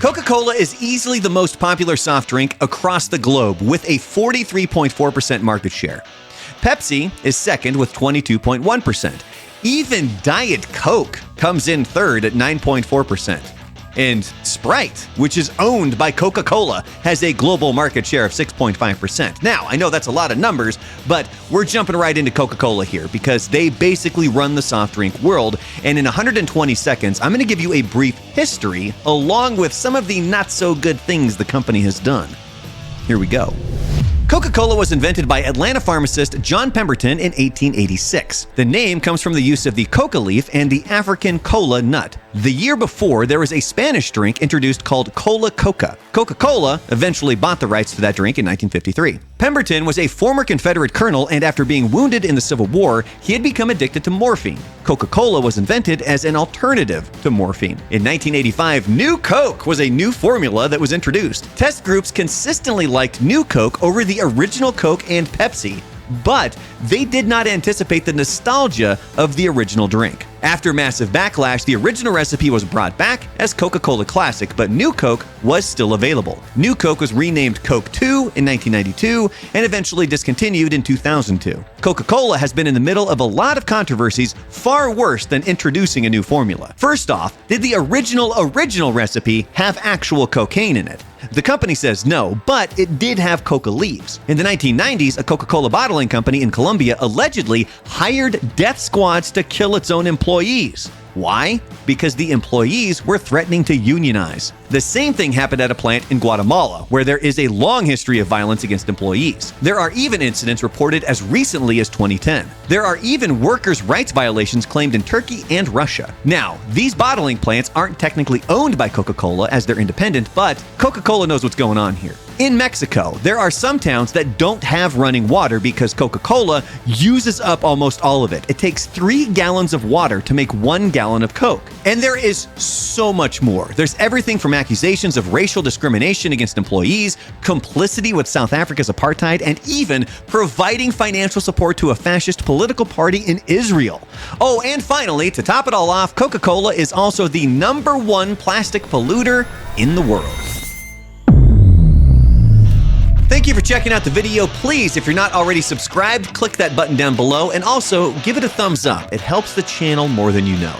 Coca Cola is easily the most popular soft drink across the globe with a 43.4% market share. Pepsi is second with 22.1%. Even Diet Coke comes in third at 9.4%. And Sprite, which is owned by Coca Cola, has a global market share of 6.5%. Now, I know that's a lot of numbers, but we're jumping right into Coca Cola here because they basically run the soft drink world. And in 120 seconds, I'm going to give you a brief history along with some of the not so good things the company has done. Here we go. Coca-Cola was invented by Atlanta pharmacist John Pemberton in 1886. The name comes from the use of the coca leaf and the African cola nut. The year before, there was a Spanish drink introduced called Cola Coca. Coca-Cola eventually bought the rights to that drink in 1953. Pemberton was a former Confederate colonel, and after being wounded in the Civil War, he had become addicted to morphine. Coca-Cola was invented as an alternative to morphine. In 1985, New Coke was a new formula that was introduced. Test groups consistently liked New Coke over the original Coke and Pepsi, but they did not anticipate the nostalgia of the original drink. After massive backlash, the original recipe was brought back as Coca-Cola Classic, but New Coke was still available. New Coke was renamed Coke 2 in 1992 and eventually discontinued in 2002. Coca-Cola has been in the middle of a lot of controversies, far worse than introducing a new formula. First off, did the original recipe have actual cocaine in it? The company says no, but it did have coca leaves. In the 1990s, a Coca-Cola bottling company in Colombia allegedly hired death squads to kill its own employees. Why? Because the employees were threatening to unionize. The same thing happened at a plant in Guatemala, where there is a long history of violence against employees. There are even incidents reported as recently as 2010. There are even workers' rights violations claimed in Turkey and Russia. Now, these bottling plants aren't technically owned by Coca-Cola as they're independent, but Coca-Cola knows what's going on here. In Mexico, there are some towns that don't have running water because Coca-Cola uses up almost all of it. It takes 3 gallons of water to make 1 gallon of Coke. And there is so much more. There's everything from accusations of racial discrimination against employees, complicity with South Africa's apartheid, and even providing financial support to a fascist political party in Israel. Oh, and finally, to top it all off, Coca-Cola is also the #1 plastic polluter in the world. Thank you for checking out the video. Please, if you're not already subscribed, click that button down below and also give it a thumbs up. It helps the channel more than you know.